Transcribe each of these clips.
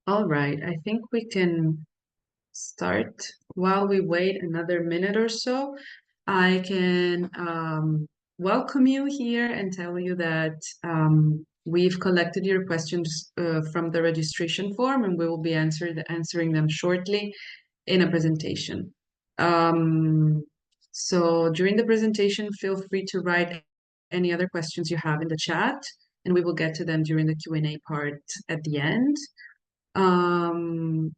All right, I think we can start. While we wait another minute or so, I can welcome you here and tell you that we've collected your questions from the registration form, and we will be answering them shortly in a presentation. So during the presentation, feel free to write any other questions you have in the chat, and we will get to them during the Q&A part at the end. Um,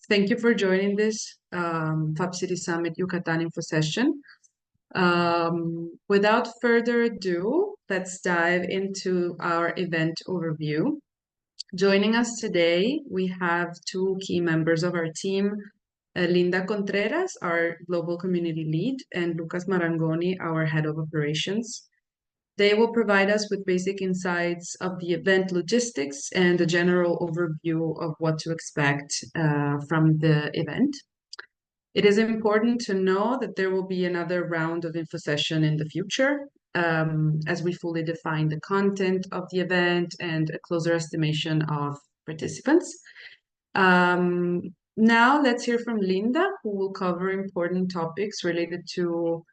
Thank you for joining this FAB City Summit Yucatan Info session. Without further ado, let's dive into our event overview. Joining us today, we have two key members of our team, Linda Contreras, our Global Community Lead, and Lucas Marangoni, our Head of Operations. They will provide us with basic insights of the event logistics and a general overview of what to expect from the event. It is important to know that there will be another round of info session in the future as we fully define the content of the event and a closer estimation of participants. Now let's hear from Linda, who will cover important topics related to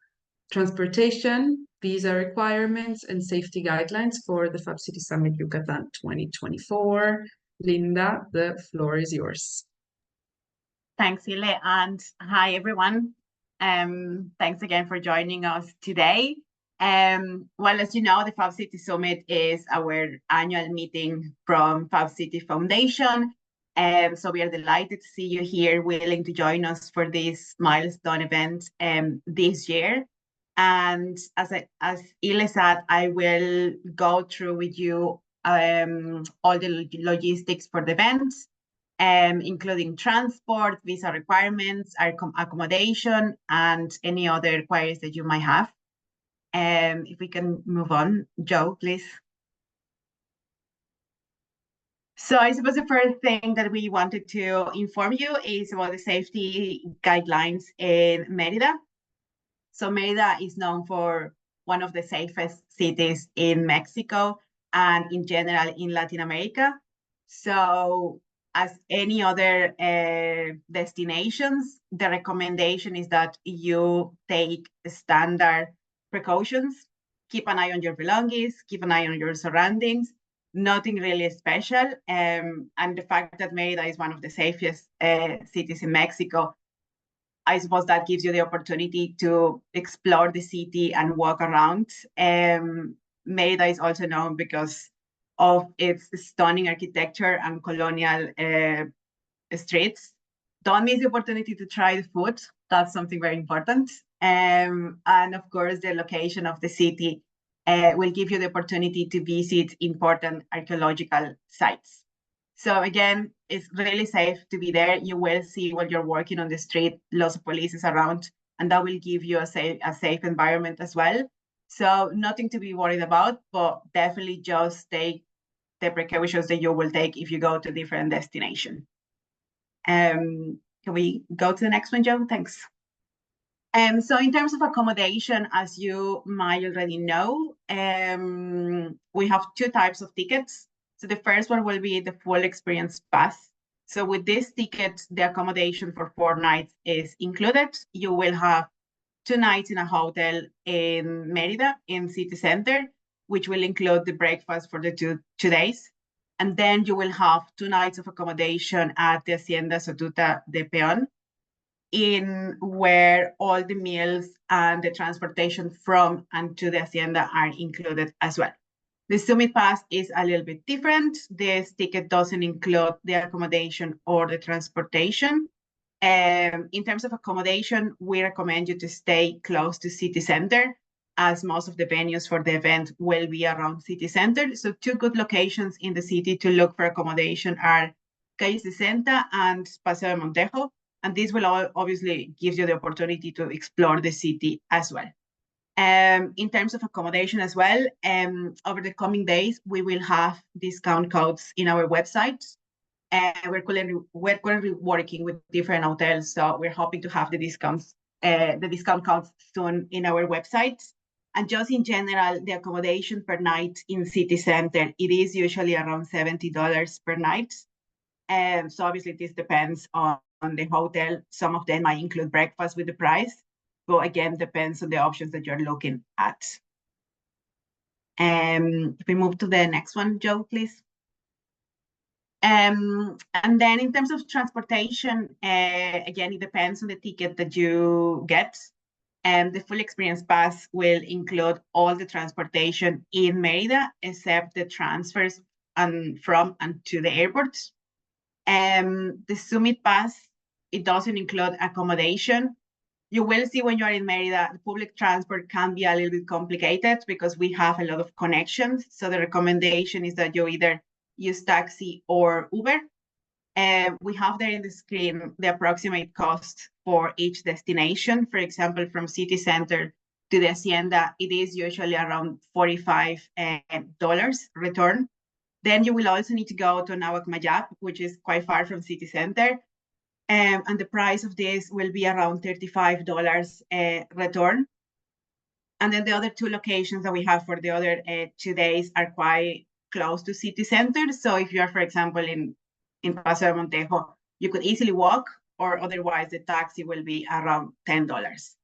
transportation, visa requirements, and safety guidelines for the FAB City Summit Yucatan 2024. Linda, the floor is yours. Thanks, Ile, and hi, everyone. Thanks again for joining us today. Well, as you know, the FAB City Summit is our annual meeting from FAB City Foundation. So we are delighted to see you here, willing to join us for this milestone event this year. And as Ile said, I will go through with you all the logistics for the event, including transport, visa requirements, accommodation, and any other queries that you might have. If we can move on, Joe, please. So I suppose the first thing that we wanted to inform you is about the safety guidelines in Mérida. So Mérida is known for one of the safest cities in Mexico and in general in Latin America. So as any other destinations, the recommendation is that you take standard precautions, keep an eye on your belongings, keep an eye on your surroundings, nothing really special. And the fact that Mérida is one of the safest cities in Mexico, I suppose that gives you the opportunity to explore the city and walk around. Mérida is also known because of its stunning architecture and colonial streets. Don't miss the opportunity to try the food. That's something very important. And of course, the location of the city will give you the opportunity to visit important archaeological sites. So again, it's really safe to be there. You will see while you're working on the street, lots of police is around, and that will give you a safe environment as well. So nothing to be worried about, but definitely just take the precautions that you will take if you go to different destination. Can we go to the next one, Joe? Thanks. So in terms of accommodation, as you might already know, we have two types of tickets. So the first one will be the full experience pass. So with this ticket, the accommodation for 4 nights is included. You will have 2 nights in a hotel in Mérida, in city center, which will include the breakfast for the two days. And then you will have 2 nights of accommodation at the Hacienda Sotuta de Peón, in where all the meals and the transportation from and to the Hacienda are included as well. The Summit Pass is a little bit different. This ticket doesn't include the accommodation or the transportation. In terms of accommodation, we recommend you to stay close to city center, as most of the venues for the event will be around city center. So 2 good locations in the city to look for accommodation are Calle 60 and Paseo de Montejo. And this will obviously give you the opportunity to explore the city as well. In terms of accommodation as well, over the coming days, we will have discount codes in our website. We're currently working with different hotels, so we're hoping to have the discount codes soon in our website. And just in general, the accommodation per night in city center, it is usually around $70 per night. So obviously this depends on the hotel. Some of them might include breakfast with the price, but again, depends on the options that you're looking at. If we move to the next one, Joe, please. And then in terms of transportation, again, it depends on the ticket that you get. And the full experience pass will include all the transportation in Merida, except the transfers from and to the airport. The Summit Pass, it doesn't include accommodation. You will see when you're in Merida, the public transport can be a little bit complicated because we have a lot of connections. So the recommendation is that you either use taxi or Uber. We have there in the screen the approximate cost for each destination. For example, from city center to the Hacienda, it is usually around $45 return. Then you will also need to go to Nahuac Mayap, which is quite far from city center. And the price of this will be around $35 return. And then the other two locations that we have for the other 2 days are quite close to city center. So if you are, for example, in Paso de Montejo, you could easily walk, or otherwise the taxi will be around $10.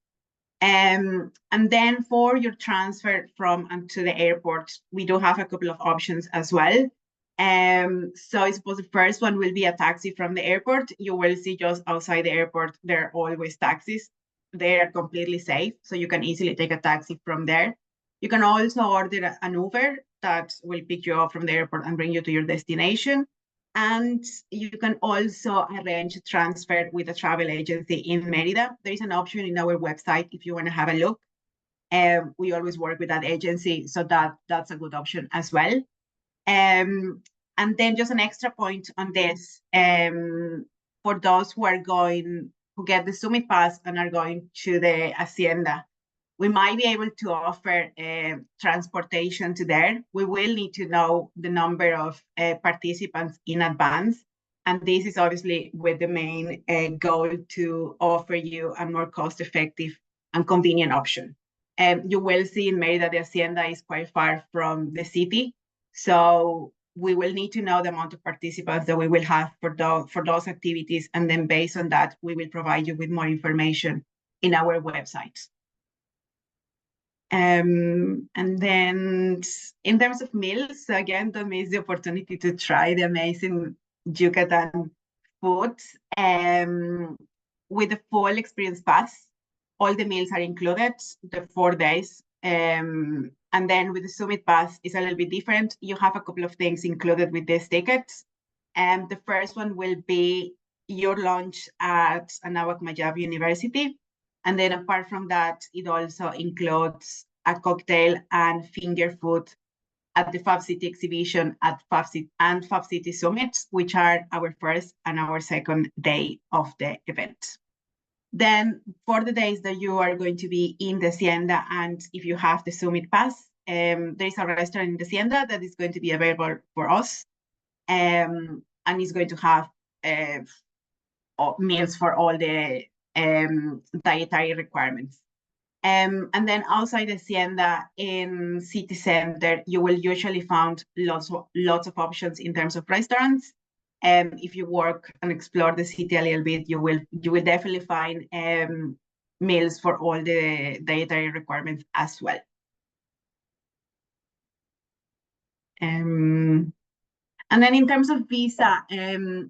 And then for your transfer from and to the airport, we do have a couple of options as well. So I suppose the first one will be a taxi from the airport. You will see just outside the airport, there are always taxis. They are completely safe, so you can easily take a taxi from there. You can also order an Uber that will pick you up from the airport and bring you to your destination. And you can also arrange a transfer with a travel agency in Merida. There is an option in our website if you want to have a look. We always work with that agency, so that's a good option as well. And then just an extra point on this, for those who get the Summit Pass and are going to the Hacienda, we might be able to offer transportation to there. We will need to know the number of participants in advance. And this is obviously with the main goal to offer you a more cost-effective and convenient option. You will see in Merida, the Hacienda is quite far from the city. So we will need to know the amount of participants that we will have for those activities. And then based on that, we will provide you with more information in our website. And then in terms of meals, so again, don't miss the opportunity to try the amazing Yucatan food. With the full experience pass, all the meals are included, the 4 days. And then with the Summit Pass, it's a little bit different. You have a couple of things included with these tickets. And the first one will be your lunch at Anáhuac Mayab University. And then apart from that, it also includes a cocktail and finger food at the Fab City exhibition at Fab City Summit, which are our first and our second day of the event. Then for the days that you are going to be in the Hacienda, and if you have the Summit Pass, there is a restaurant in the Hacienda that is going to be available for us, and it's going to have meals for all the dietary requirements. And then outside the Hacienda in city center, you will usually find lots of options in terms of restaurants. If you work and explore the city a little bit, you will definitely find meals for all the dietary requirements as well. And then in terms of visa,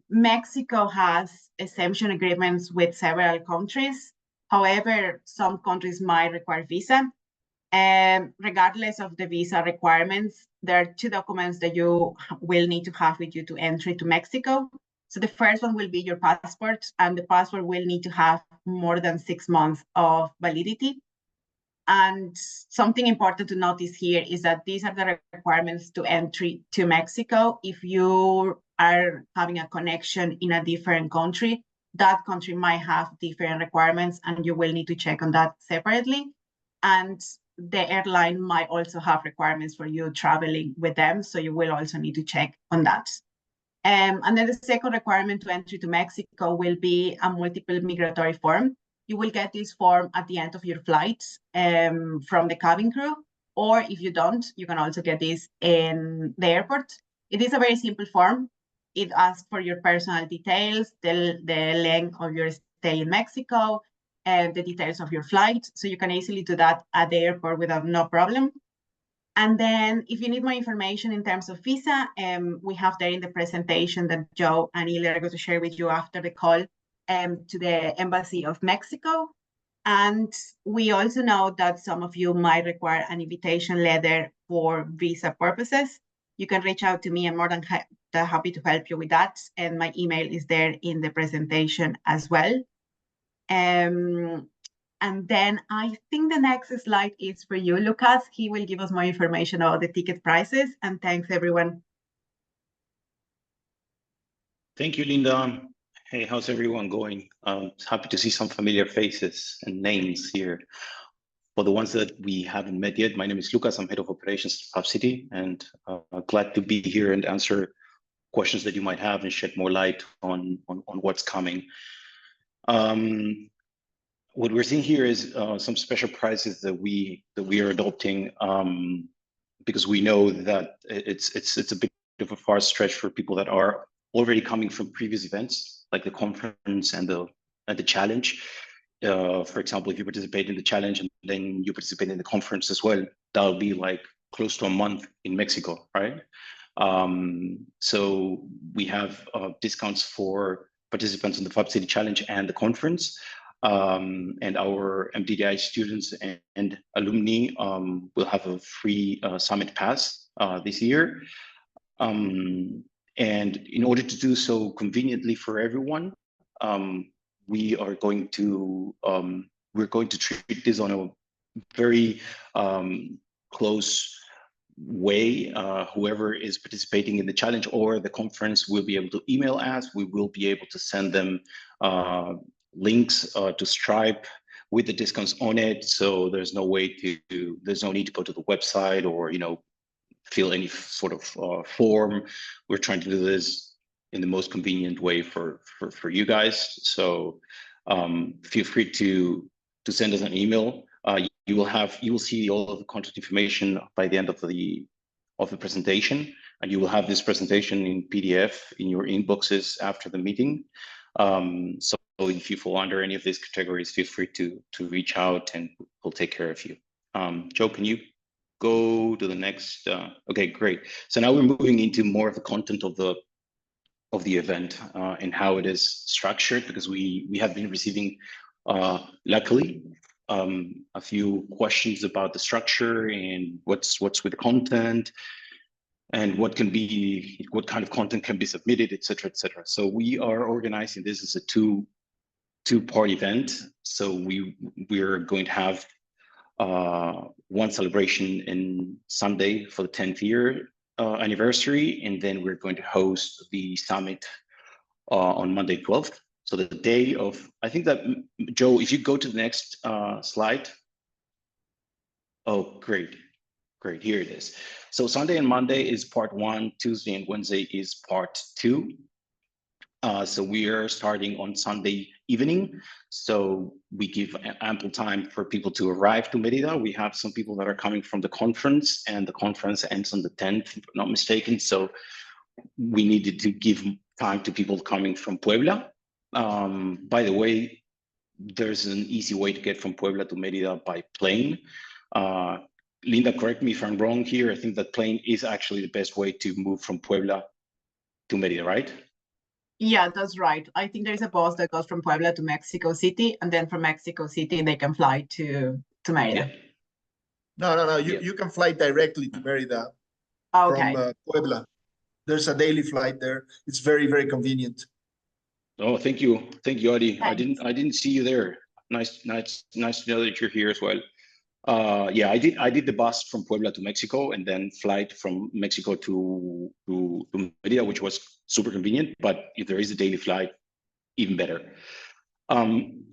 Mexico has exemption agreements with several countries. However, some countries might require visa. Regardless of the visa requirements, there are 2 documents that you will need to have with you to enter to Mexico. So the first one will be your passport, and the passport will need to have more than 6 months of validity. And something important to notice here is that these are the requirements to entry to Mexico. If you are having a connection in a different country, that country might have different requirements, and you will need to check on that separately. And the airline might also have requirements for you traveling with them, so you will also need to check on that. And then the second requirement to entry to Mexico will be a multiple migratory form. You will get this form at the end of your flight from the cabin crew, or if you don't, you can also get this in the airport. It is a very simple form. it asks for your personal details, the length of your stay in Mexico, and the details of your flight. So you can easily do that at the airport without no problem. And then if you need more information in terms of visa, we have there in the presentation that Joe and Ili are going to share with you after the call to the Embassy of Mexico. And we also know that some of you might require an invitation letter for visa purposes. You can reach out to me. I'm more than happy to help you with that. And my email is there in the presentation as well. And then I think the next slide is for you, Lucas. He will give us more information about the ticket prices. And thanks, everyone. Thank you, Linda. Hey, how's everyone going? Happy to see some familiar faces and names here. For the ones that we haven't met yet, my name is Lucas. I'm head of operations at Hub City, and glad to be here and answer questions that you might have and shed more light on what's coming. What we're seeing here is some special prices that we are adopting because we know that it's a bit of a far stretch for people that are already coming from previous events like the conference and the challenge. For example, if you participate in the challenge and then you participate in the conference as well, that'll be like close to a month in Mexico, right? So we have discounts for participants in the Hub City Challenge and the conference. And our MDDI students and alumni will have a free summit pass this year. And in order to do so conveniently for everyone, we're going to treat this on a very close way. Whoever is participating in the challenge or the conference will be able to email us. We will be able to send them links to Stripe with the discounts on it. So there's no way there's no need to go to the website or fill any sort of form. We're trying to do this in the most convenient way for you guys. So feel free to send us an email. You will see all of the contact information by the end of the presentation, and you will have this presentation in PDF in your inboxes after the meeting. So if you fall under any of these categories, feel free to reach out and we'll take care of you. Joe, can you go to the next? Okay, great. So now we're moving into more of the content of the event and how it is structured, because we have been receiving, luckily, a few questions about the structure and what's with the content and what kind of content can be submitted, et cetera, et cetera. So we are organizing this as a two-part event. So we're going to have one celebration in Sunday for the 10th year anniversary, and then we're going to host the summit on Monday 12th. So the day of, I think that, Joe, if you go to the next slide. Oh, great. Here it is. So Sunday and Monday is part 1, Tuesday and Wednesday is part 2. So we are starting on Sunday evening. So we give ample time for people to arrive to Merida. We have some people that are coming from the conference, and the conference ends on the 10th, if I'm not mistaken. So we needed to give time to people coming from Puebla. By the way, there's an easy way to get from Puebla to Merida by plane. Linda, correct me if I'm wrong here. I think that plane is actually the best way to move from Puebla to Merida, right? Yeah, that's right. I think there's a bus that goes from Puebla to Mexico City, and then from Mexico City they can fly to Merida. Yeah. No. You can fly directly to Merida from Puebla. There's a daily flight there. It's very, very convenient. Oh, thank you, Adi. Thanks. I didn't see you there. Nice to know that you're here as well. Yeah, I did the bus from Puebla to Mexico and then flight from Mexico to Merida, which was super convenient. But if there is a daily flight, even better.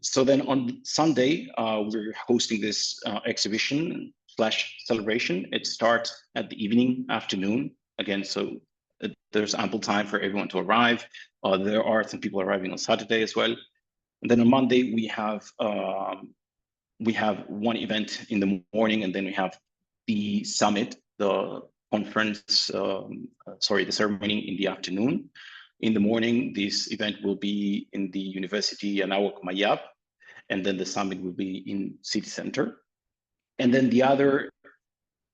So then on Sunday, we're hosting this exhibition / celebration. It starts at the afternoon again. So there's ample time for everyone to arrive. There are some people arriving on Saturday as well. And then on Monday, we have one event in the morning, and then we have the summit, the conference, the ceremony in the afternoon. In the morning, this event will be in the University Anáhuac Mayab, and then the summit will be in city center. And then the other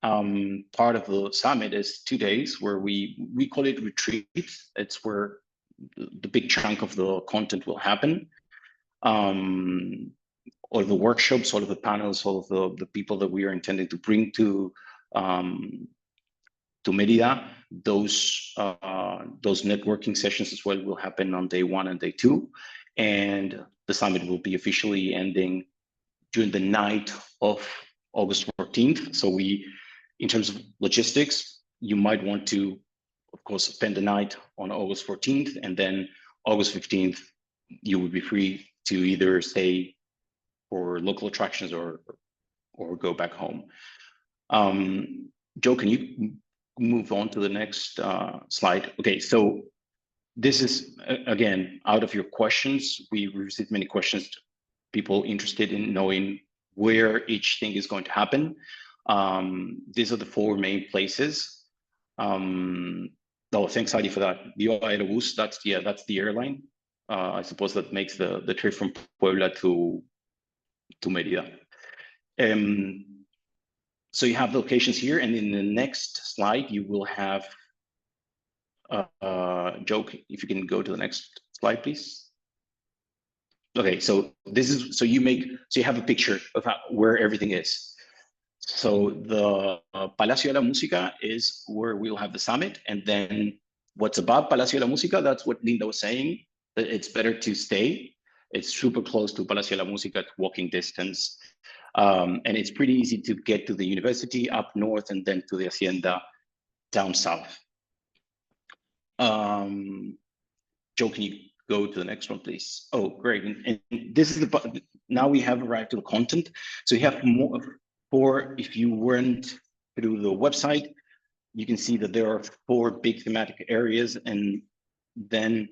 part of the summit is 2 days where we call it retreat. It's where the big chunk of the content will happen. All of the workshops, all of the panels, all of the people that we are intending to bring to Merida, those networking sessions as well will happen on day 1 and day 2, and the summit will be officially ending during the night of August 14th. So in terms of logistics, you might want to, of course, spend the night on August 14th, and then August 15th, you would be free to either stay for local attractions or go back home. Joe, can you move on to the next slide? Okay, so this is, again, out of your questions. We received many questions, people interested in knowing where each thing is going to happen. These are the 4 main places. Oh, thanks, Heidi, for that. Bio Aerobus, that's the airline. I suppose that makes the trip from Puebla to Merida. So you have the locations here, and in the next slide, you will have, Joe, if you can go to the next slide, please. Okay, so you have a picture of where everything is. So the Palacio de la Música is where we'll have the summit, and then what's above Palacio de la Música, that's what Linda was saying, that it's better to stay. It's super close to Palacio de la Música, walking distance. And it's pretty easy to get to the university up north and then to the Hacienda down south. Joe, can you go to the next one, please? Oh, great. And this is now we have arrived to the content. So you have more, or if you weren't through the website, you can see that there are 4 big thematic areas, and then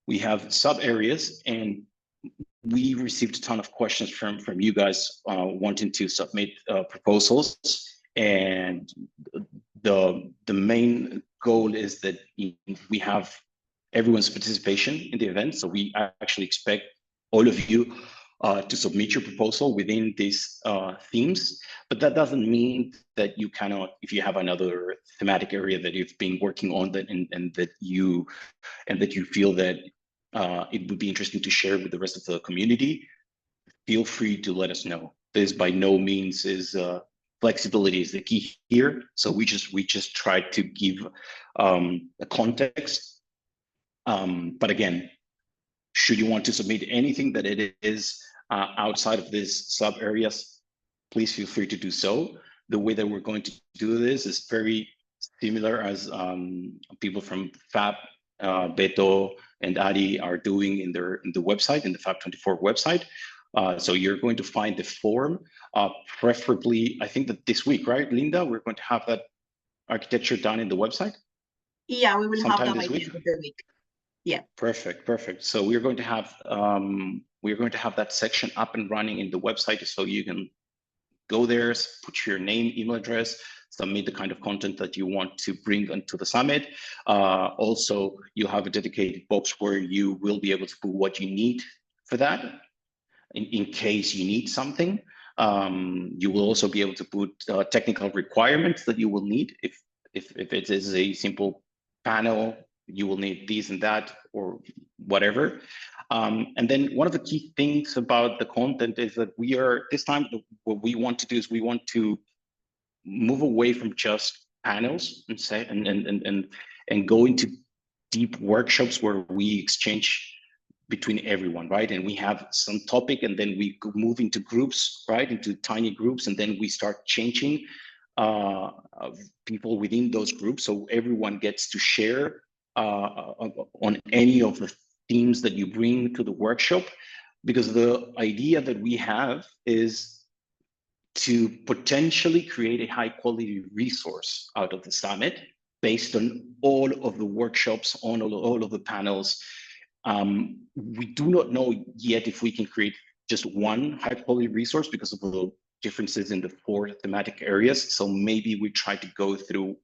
we have sub areas, and we received a ton of questions from you guys wanting to submit proposals, and the main goal is that we have everyone's participation in the event. So we actually expect all of you to submit your proposal within these themes, but that doesn't mean that you cannot, if you have another thematic area that you've been working on and that you feel that it would be interesting to share with the rest of the community, feel free to let us know. This by no means is flexibility is the key here. So we just try to give a context. But again, should you want to submit anything that it is outside of these sub areas, please feel free to do so. The way that we're going to do this is very similar as people from FAB, Beto and Ari are doing in the website, in the FAB24 website. So you're going to find the form, preferably, I think that this week, right, Linda? We're going to have that architecture done in the website? Yeah, we will sometime have that this by the end of the week. Yeah. Perfect. So we're going to have that section up and running in the website, so you can go there, put your name, email address, submit the kind of content that you want to bring onto the summit. Also, you have a dedicated box where you will be able to put what you need for that, in case you need something. You will also be able to put technical requirements that you will need. If it is a simple panel, you will need this and that or whatever. And then one of the key things about the content is that this time, what we want to do is we want to move away from just panels and go into deep workshops where we exchange between everyone, right? And we have some topic, and then we move into groups, right? Into tiny groups, and then we start changing people within those groups, so everyone gets to share on any of the themes that you bring to the workshop. Because the idea that we have is to potentially create a high quality resource out of the summit based on all of the workshops, on all of the panels. We do not know yet if we can create just one high quality resource because of the differences in the 4 thematic areas. So maybe we try to go through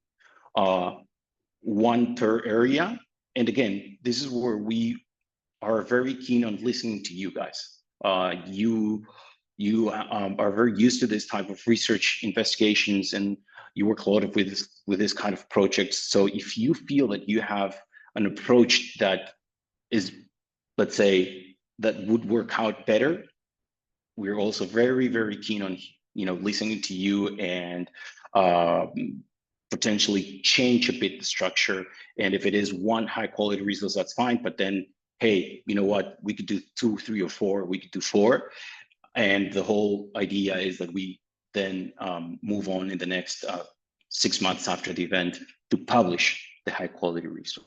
one per area and again, this is where we are very keen on listening to you guys. You are very used to this type of research investigations, and you work a lot with this kind of projects. So if you feel that you have an approach that is, let's say, that would work out better, we're also very, very keen on listening to you and potentially change a bit the structure. And if it is one high quality resource, that's fine. But then, hey, you know what? We could do 2, 3, or 4. We could do 4. And the whole idea is that we then move on in the next 6 months after the event to publish the high quality resource.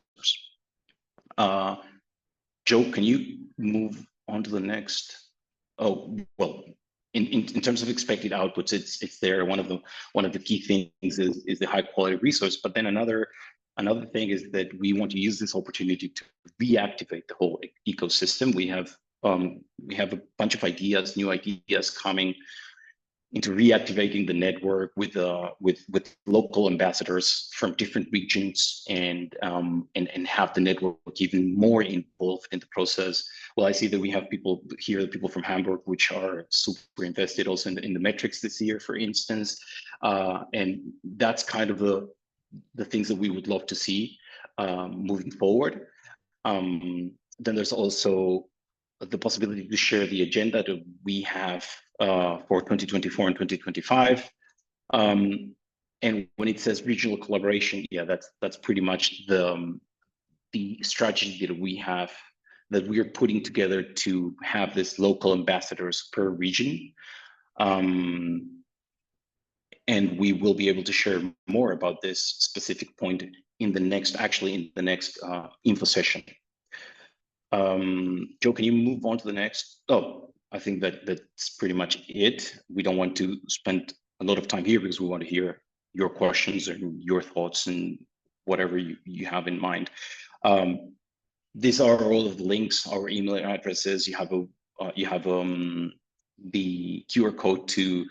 Joe, can you move on to the next? Oh, well, in terms of expected outputs, it's there. One of the key things is the high quality resource. But then another thing is that we want to use this opportunity to reactivate the whole ecosystem. We have a bunch of ideas, new ideas coming into reactivating the network with local ambassadors from different regions, and have the network even more involved in the process. Well, I see that we have people here, people from Hamburg, which are super invested also in the metrics this year, for instance, and that's kind of the things that we would love to see moving forward. Then there's also the possibility to share the agenda that we have for 2024 and 2025. And when it says regional collaboration, yeah, that's pretty much the strategy that we have, that we are putting together to have this local ambassadors per region. And we will be able to share more about this specific point in the next info session. Joe, can you move on to the next? Oh, I think that's pretty much it. We don't want to spend a lot of time here because we want to hear your questions and your thoughts and whatever you have in mind. These are all of the links, our email addresses. You have the QR code to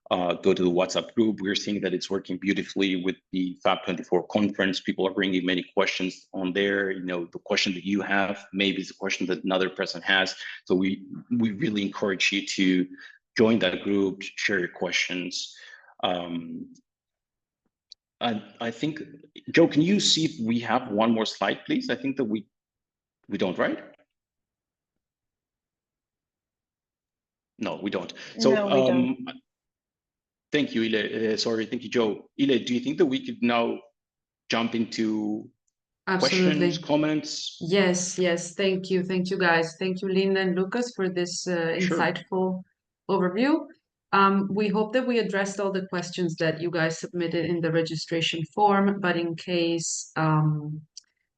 go to the WhatsApp group. We're seeing that it's working beautifully with the FAB24 conference. People are bringing many questions on there. The question that you have maybe is a question that another person has. So we really encourage you to join that group, share your questions. I think, Joe, can you see if we have one more slide, please? I think that we don't, right? No, we don't. So No, we don't. Thank you, Ile. Sorry, thank you, Joe. Ile, do you think that we could now jump into Absolutely. questions, comments? Yes, thank you, guys. Thank you, Linda and Lucas, for this insightful overview. We hope that we addressed all the questions that you guys submitted in the registration form, but in case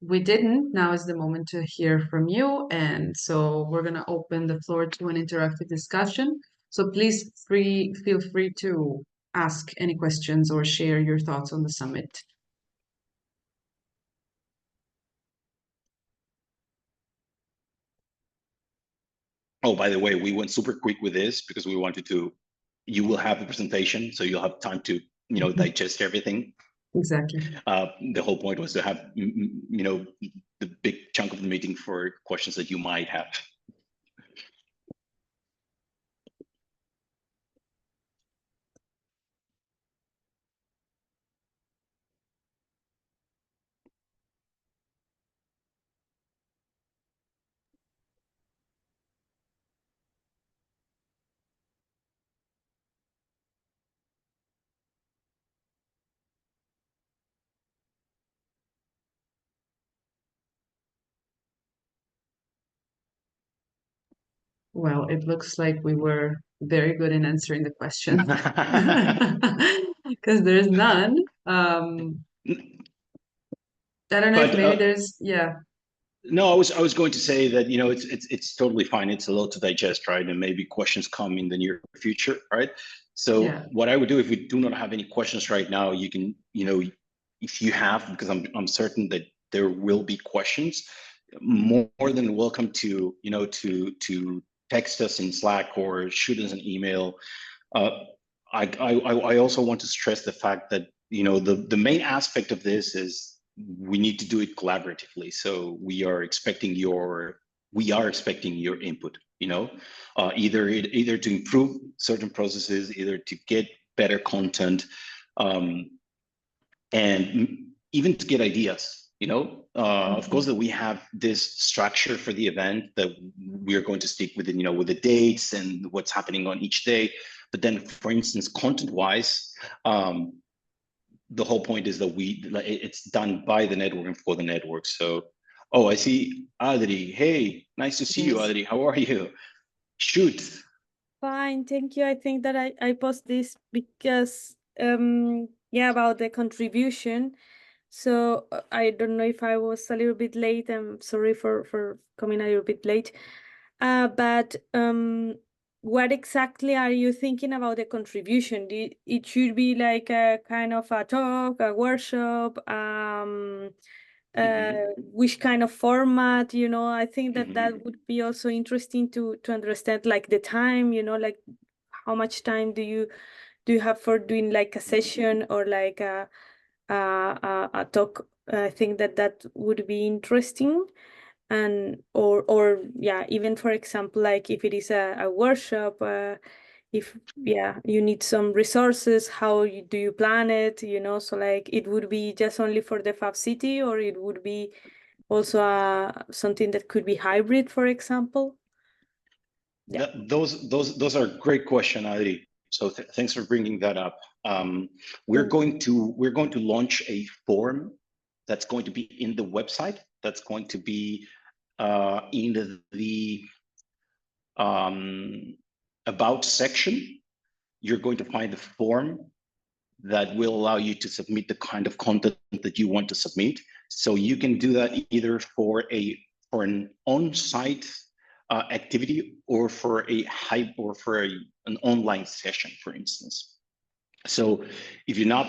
we didn't, now is the moment to hear from you. And so we're going to open the floor to an interactive discussion. So please feel free to ask any questions or share your thoughts on the summit. Oh, by the way, we went super quick with this because we wanted to, you will have the presentation, so you'll have time to, digest everything. Exactly. The whole point was to have, the big chunk of the meeting for questions that you might have. Well, it looks like we were very good in answering the question because there's none. I don't know if maybe there's, yeah. No, I was going to say that, it's totally fine. It's a lot to digest, right? And maybe questions come in the near future, right? So what I would do if we do not have any questions right now, you can, if you have, because I'm certain that there will be questions, more than welcome to, to text us in Slack or shoot us an email. I also want to stress the fact that, the main aspect of this is we need to do it collaboratively. So we are expecting your input, either to improve certain processes, either to get better content, and even to get ideas, of course, that we have this structure for the event that we're going to stick with, with the dates and what's happening on each day. But then, for instance, content-wise, the whole point is that it's done by the network and for the network. So, I see Adri. Hey, nice to see you, Adri. How are you? Shoot. Fine, thank you. I think that I post this because about the contribution. So I don't know if I was a little bit late. I'm sorry for coming a little bit late. But what exactly are you thinking about the contribution? It should be like a kind of a talk, a workshop, which kind of format, I think that would be also interesting to understand, like the time, like how much time do you have for doing like a session or like a talk. I think that would be interesting. And or even, for example, like if it is a workshop, if you need some resources, how do you plan it, so like it would be just only for the Fab City, or it would be also something that could be hybrid, for example. Those are great questions, Adri. So thanks for bringing that up. We're going to launch a form that's going to be in the website. That's going to be in the about section. You're going to find the form that will allow you to submit the kind of content that you want to submit. So you can do that either for an on-site activity, or for an online session, for instance. So if you're not,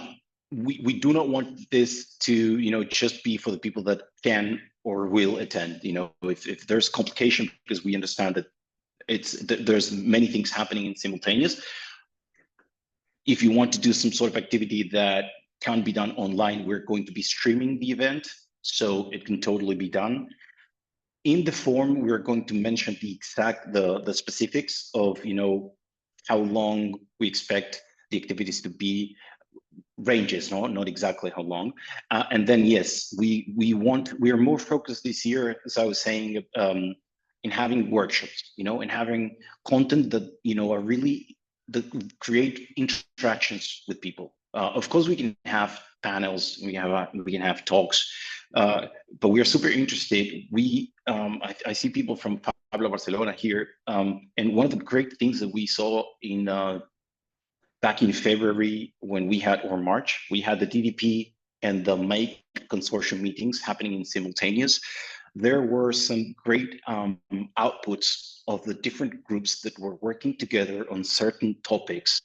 we do not want this to just be for the people that can or will attend. If there's complication, because we understand that there's many things happening in simultaneous. If you want to do some sort of activity that can be done online, we're going to be streaming the event, so it can totally be done. In the form, we're going to mention the specifics of how long we expect the activities to be, ranges, not exactly how long. And then yes, we are more focused this year, as I was saying, in having workshops, and having content that are really that create interactions with people. Of course, we can have panels, we can have talks, but we are super interested. I see people from Pablo Barcelona here, and one of the great things that we saw back in February, when we had, or March, we had the DDP and the MAKE consortium meetings happening in simultaneous. There were some great outputs of the different groups that were working together on certain topics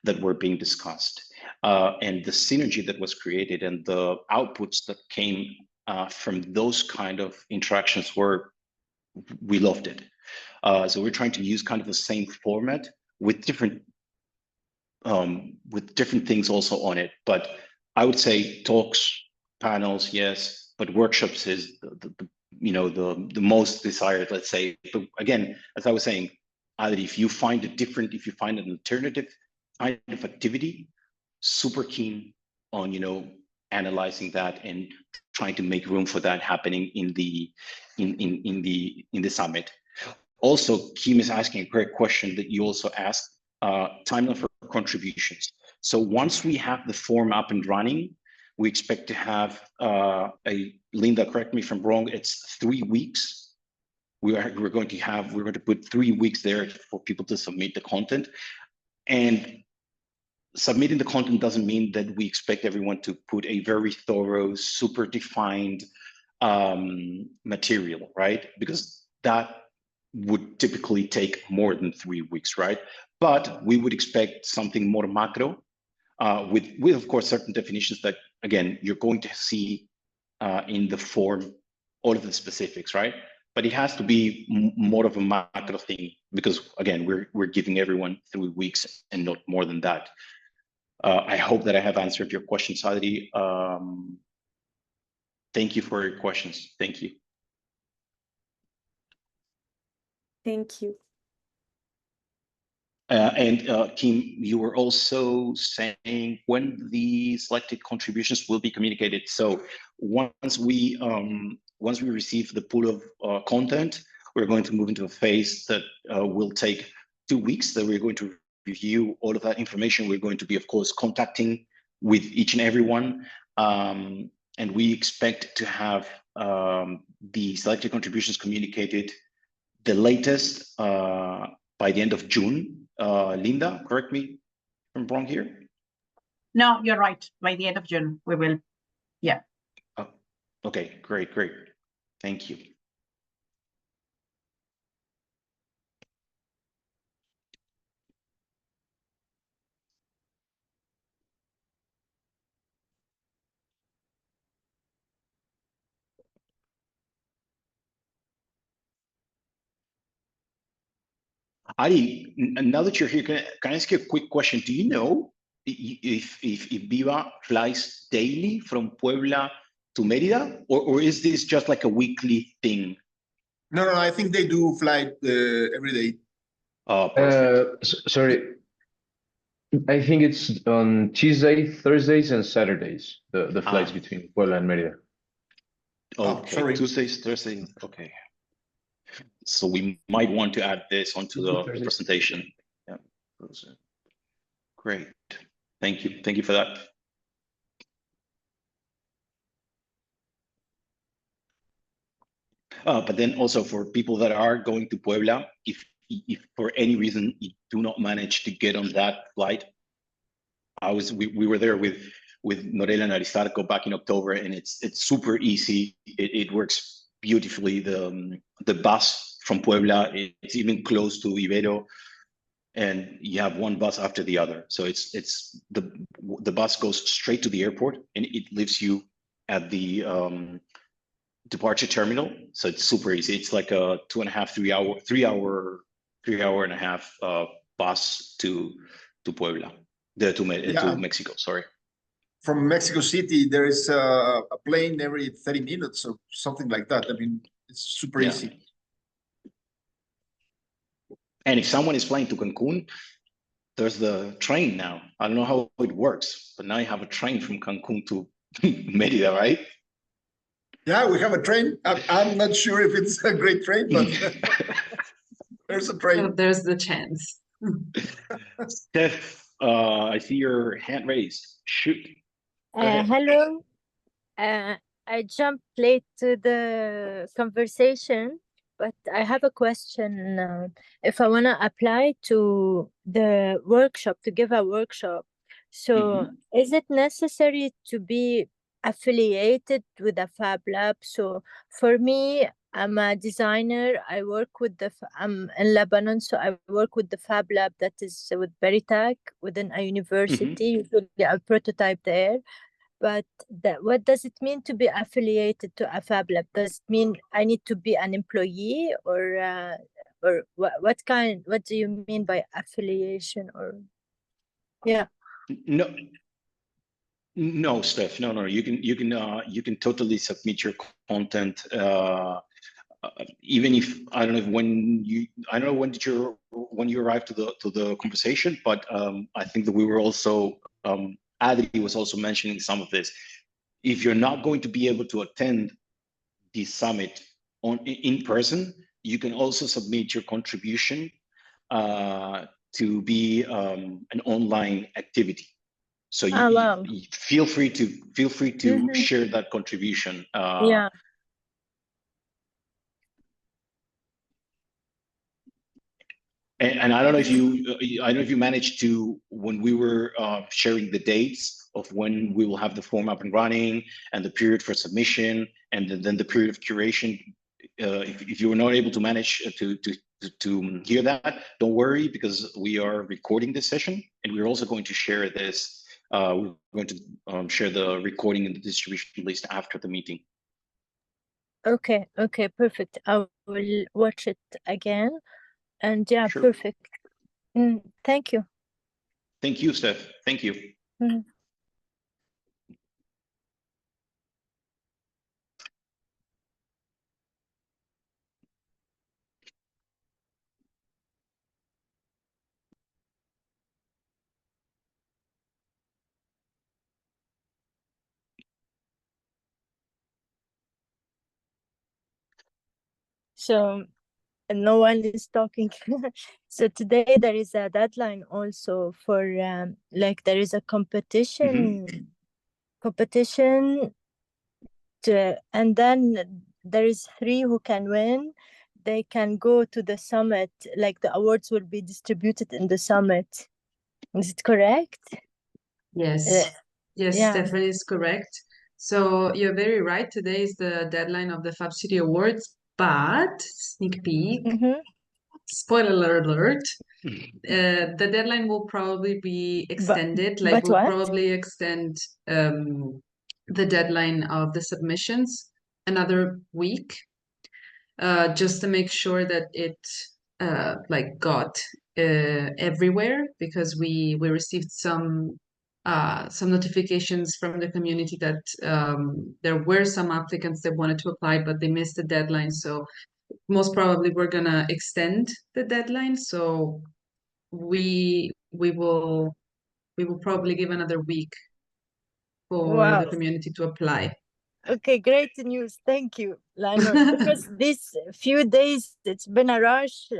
that were being discussed. And the synergy that was created and the outputs that came from those kind of interactions we loved it. So we're trying to use kind of the same format with different things also on it. But I would say talks, panels, yes, but workshops is the most desired, let's say. But again, as I was saying, Adri, if you find an alternative kind of activity, super keen on analyzing that and trying to make room for that happening in the summit. Also, Kim is asking a great question that you also asked, timeline for contributions. So once we have the form up and running, we expect to have Linda, correct me if I'm wrong, it's 3 weeks. We're going to put 3 weeks there for people to submit the content. And submitting the content doesn't mean that we expect everyone to put a very thorough, super defined material, right? Because that would typically take more than 3 weeks, right? But we would expect something more macro, with of course certain definitions that, again, you're going to see in the form, all of the specifics, right? But it has to be more of a macro thing, because again, we're giving everyone 3 weeks and not more than that. I hope that I have answered your question, Sadri. Thank you for your questions. Thank you. Thank you. Kim, you were also saying when the selected contributions will be communicated. So once we receive the pool of content, we're going to move into a phase that will take 2 weeks. That we're going to review all of that information. We're going to be, of course, contacting with each and every one, and we expect to have the selected contributions communicated the latest by the end of June. Linda, correct me if I'm wrong here. No, you're right. By the end of June, we will. Yeah. Oh, okay, great. Thank you. Ari, now that you're here, can I ask you a quick question? Do you know if Viva flies daily from Puebla to Mérida, or is this just like a weekly thing? No, I think they do fly every day. Oh, perfect. Sorry, I think it's on Tuesday, Thursdays, and Saturdays, the flights between Puebla and Mérida. Okay, sorry. Tuesdays, Thursdays, okay. So we might want to add this onto the presentation. Yeah, great. Thank you for that. But then also for people that are going to Puebla, if for any reason you do not manage to get on that flight, we were there with Norela and Aristarco back in October, and it's super easy. It works beautifully. The bus from Puebla, it's even close to Ibero, and you have one bus after the other. So it's the bus goes straight to the airport, and it leaves you at the departure terminal. So it's super easy. It's like a 2.5, 3 hour and a half bus to Puebla, to Mexico. Sorry. From Mexico City, there is a plane every 30 minutes or something like that. I mean, it's super easy. And if someone is flying to Cancun, there's the train now. I don't know how it works, but now you have a train from Cancun to Mérida, right? Yeah, we have a train. I'm not sure if it's a great train, but there's a train. So there's the chance. Steph, I see your hand raised. Shoot. Hello. I jumped late to the conversation, but I have a question. If I want to apply to the workshop, to give a workshop, so is it necessary to be affiliated with a Fab Lab? So for me, I'm a designer. I work with I'm in Lebanon, so I work with the Fab Lab that is with Veritech within a university. Usually a prototype there. But what does it mean to be affiliated to a Fab Lab? Does it mean I need to be an employee, or what do you mean by affiliation? Or No, Steph. No. You can totally submit your content. Even if I don't know when you arrived to the conversation, but I think that we were also Adri was also mentioning some of this. If you're not going to be able to attend the summit in person, you can also submit your contribution to be an online activity. So you feel free to share that contribution. And I don't know if you managed to, when we were sharing the dates of when we will have the form up and running and the period for submission and then the period of curation. If you were not able to manage to hear that, don't worry, because we are recording this session and we're also going to share this. We're going to share the recording and the distribution list after the meeting. Okay, perfect. I will watch it again. And Sure. Perfect. Thank you. Thank you, Steph. Thank you. So and no one is talking. So today there is a deadline also for like there is a competition and then there is 3 who can win. They can go to the summit, like the awards will be distributed in the summit. Is it correct? Yes, yes, yeah. Stephanie is correct. So you're very right. Today is the deadline of the Fab City Awards, but sneak peek, spoiler alert, the deadline will probably be extended. Like but we'll what? probably extend the deadline of the submissions another week, just to make sure that it like got everywhere, because we received some notifications from the community that there were some applicants that wanted to apply, but they missed the deadline. So most probably we're gonna extend the deadline. So we will probably give another week for the community to apply. Okay, great news. Thank you, Lionel. Because these few days it's been a rush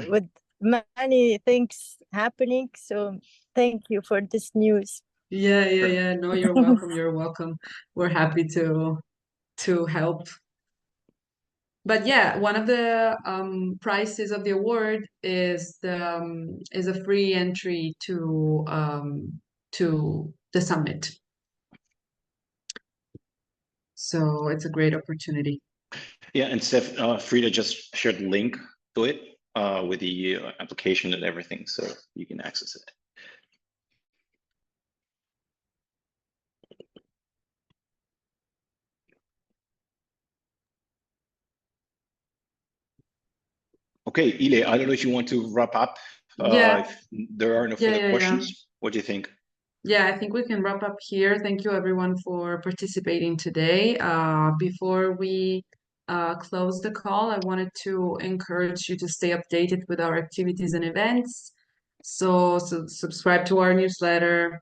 with many things happening. So thank you for this news. Yeah. No, you're welcome. You're welcome. We're happy to help. But yeah, one of the prizes of the award is a free entry to the summit. So it's a great opportunity. Yeah, and Steph, Frida just shared the link to it with the application and everything, so you can access it. Okay, Ile, I don't know if you want to wrap up. Yeah. If there are no further questions, what do you think? Yeah, I think we can wrap up here. Thank you everyone for participating today. Before we close the call, I wanted to encourage you to stay updated with our activities and events. So subscribe to our newsletter,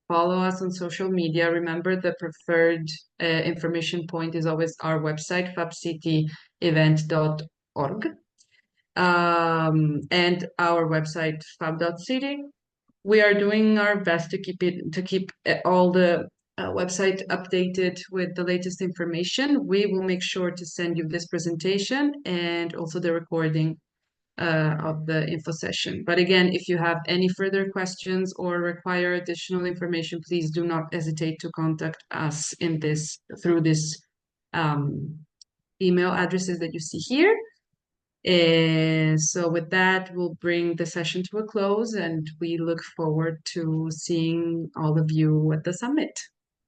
follow us on social media. Remember, the preferred information point is always our website, fabcityevent.org, and our website, fab.city. We are doing our best to keep all the website updated with the latest information. We will make sure to send you this presentation and also the recording of the info session. But again, if you have any further questions or require additional information, please do not hesitate to contact us through this email addresses that you see here. So with that, we'll bring the session to a close, and we look forward to seeing all of you at the summit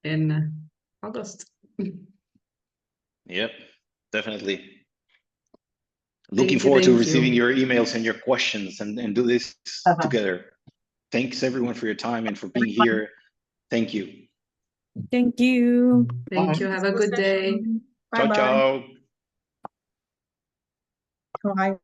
in August. Yep, definitely. Looking forward to receiving your emails and your questions and do this together. Thanks everyone for your time and for being here. Thank you. Thank you. Thank you. Have a good day. Ciao, ciao. Bye.